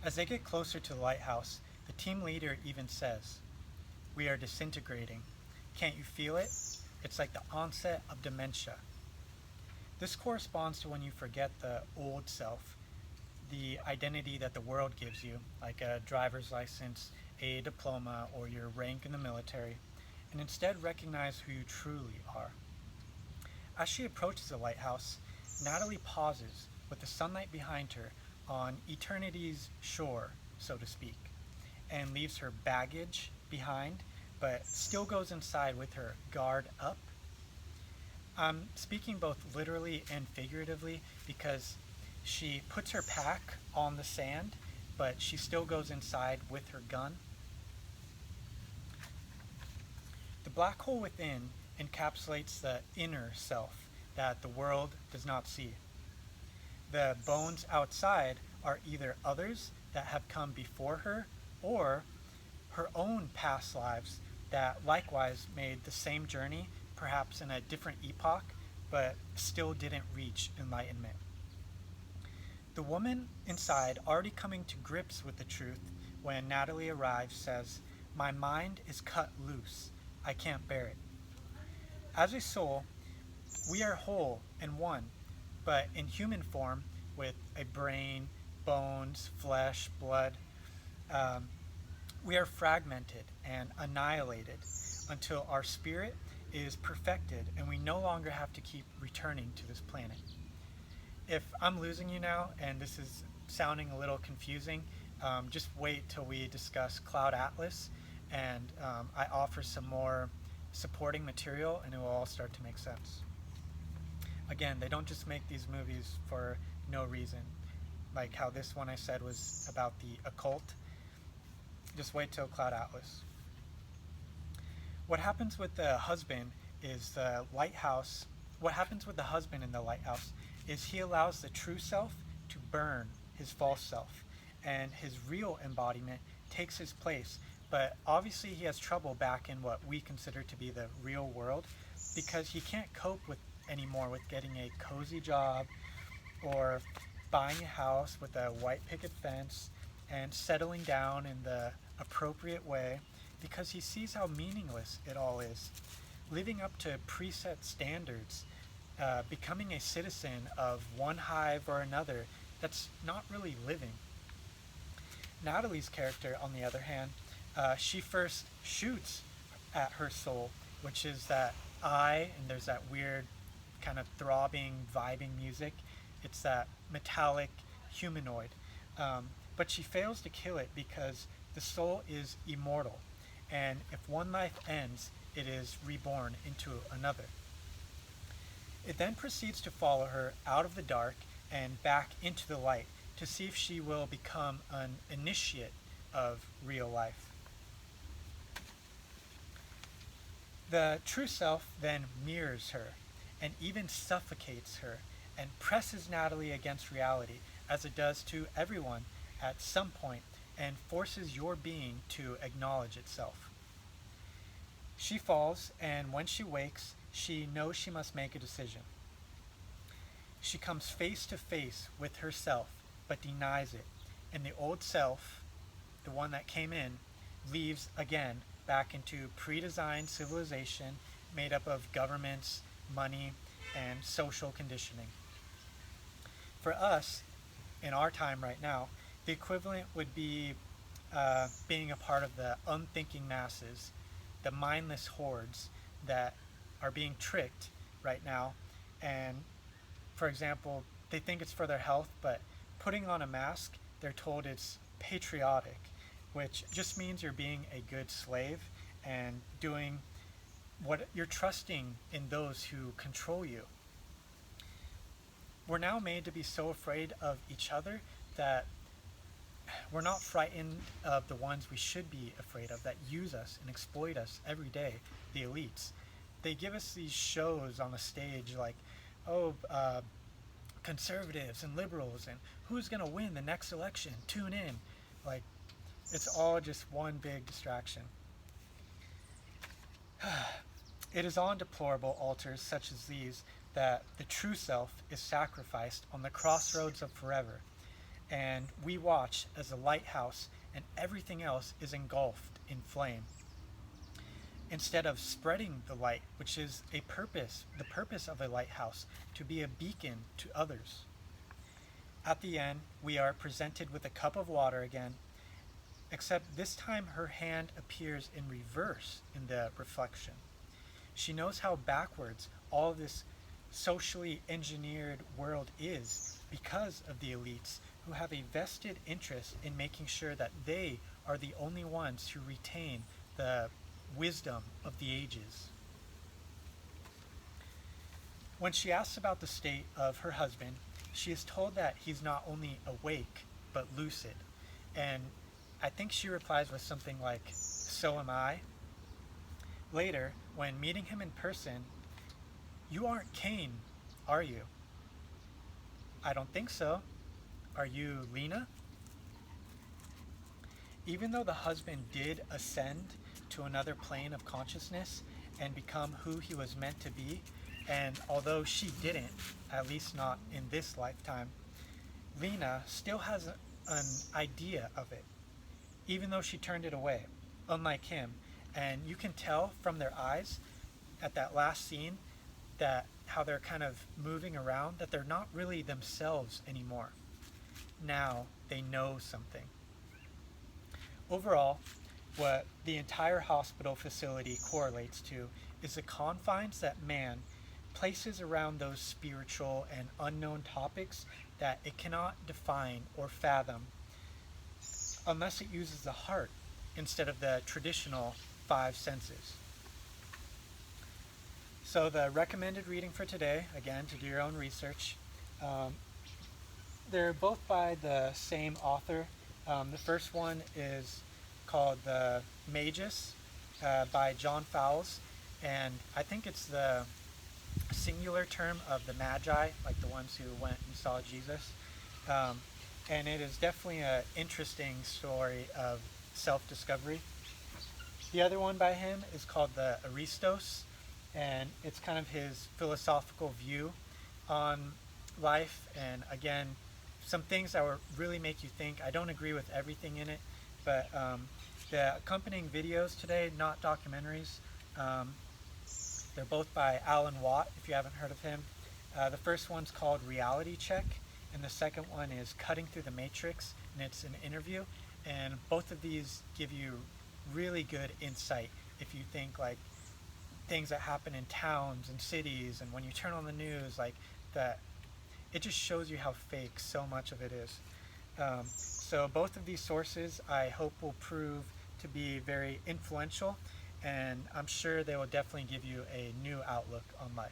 As they get closer to the lighthouse, the team leader even says, "We are disintegrating. Can't you feel it? It's like the onset of dementia." This corresponds to when you forget the old self, the identity that the world gives you, like a driver's license, a diploma, or your rank in the military, and instead recognize who you truly are. As she approaches the lighthouse, Natalie pauses with the sunlight behind her on eternity's shore, so to speak, and leaves her baggage behind, but still goes inside with her guard up. I'm speaking both literally and figuratively because she puts her pack on the sand, but she still goes inside with her gun. The black hole within encapsulates the inner self that the world does not see. The bones outside are either others that have come before her or her own past lives that likewise made the same journey, perhaps in a different epoch, but still didn't reach enlightenment. The woman inside, already coming to grips with the truth when Natalie arrives, says, "My mind is cut loose. I can't bear it." As a soul, we are whole and one, but in human form, with a brain, bones, flesh, blood, um, we are fragmented and annihilated until our spirit is perfected and we no longer have to keep returning to this planet. If I'm losing you now and this is sounding a little confusing, just wait till we discuss Cloud Atlas and I offer some more supporting material and it will all start to make sense. Again, they don't just make these movies for no reason, like how this one I said was about the occult. Just wait till Cloud Atlas. What happens with the husband is the lighthouse. What happens with the husband in the lighthouse is he allows the true self to burn his false self, and his real embodiment takes his place. But obviously, he has trouble back in what we consider to be the real world because he can't cope with anymore with getting a cozy job or buying a house with a white picket fence and settling down in the appropriate way because he sees how meaningless it all is. Living up to preset standards, becoming a citizen of one hive or another, that's not really living. Natalie's character, on the other hand, she first shoots at her soul, which is that eye, and there's that weird kind of throbbing, vibing music. It's that metallic humanoid. But she fails to kill it because the soul is immortal. And if one life ends, it is reborn into another. It then proceeds to follow her out of the dark and back into the light to see if she will become an initiate of real life. The true self then mirrors her and even suffocates her and presses Natalie against reality, as it does to everyone at some point, and forces your being to acknowledge itself. She falls, and when she wakes, she knows she must make a decision. She comes face to face with herself, but denies it, and the old self, the one that came in, leaves again back into pre-designed civilization made up of governments, money, and social conditioning. For us, in our time right now, the equivalent would be being a part of the unthinking masses, the mindless hordes that are being tricked right now. And, for example, they think it's for their health, but putting on a mask, they're told it's patriotic, which just means you're being a good slave and doing what you're trusting in those who control you. We're now made to be so afraid of each other that we're not frightened of the ones we should be afraid of that use us and exploit us every day, the elites. They give us these shows on the stage like, oh, conservatives and liberals and who's going to win the next election, tune in. Like, it's all just one big distraction. It is on deplorable altars such as these that the true self is sacrificed on the crossroads of forever. and we watch as the lighthouse and everything else is engulfed in flame. Instead of spreading the light, which is the purpose of a lighthouse, to be a beacon to others. At the end, we are presented with a cup of water again, except this time her hand appears in reverse in the reflection. She knows how backwards all this socially engineered world is because of the elites who have a vested interest in making sure that they are the only ones who retain the wisdom of the ages. When she asks about the state of her husband, she is told that he's not only awake, but lucid. And I think she replies with something like, "So am I." Later, when meeting him in person, "You aren't Cain, are you?" "I don't think so. Are you Lena?" Even though the husband did ascend to another plane of consciousness and become who he was meant to be, and although she didn't, at least not in this lifetime, Lena still has an idea of it, even though she turned it away, unlike him. And you can tell from their eyes at that last scene that how they're kind of moving around, that they're not really themselves anymore. Now they know something. Overall, what the entire hospital facility correlates to is the confines that man places around those spiritual and unknown topics that it cannot define or fathom unless it uses the heart instead of the traditional five senses. So the recommended reading for today, again, to do your own research, they're both by the same author. The first one is called the Magus by John Fowles, and I think it's the singular term of the Magi, like the ones who went and saw Jesus. And it is definitely an interesting story of self-discovery. The other one by him is called the Aristos, and it's kind of his philosophical view on life, and again, some things that will really make you think. I don't agree with everything in it, but the accompanying videos today, not documentaries, they're both by Alan Watt, if you haven't heard of him. The first one's called Reality Check, and the second one is Cutting Through the Matrix, and it's an interview. And both of these give you really good insight if you think like things that happen in towns and cities, and when you turn on the news, like that, it just shows you how fake so much of it is. So both of these sources I hope will prove to be very influential, and I'm sure they will definitely give you a new outlook on life.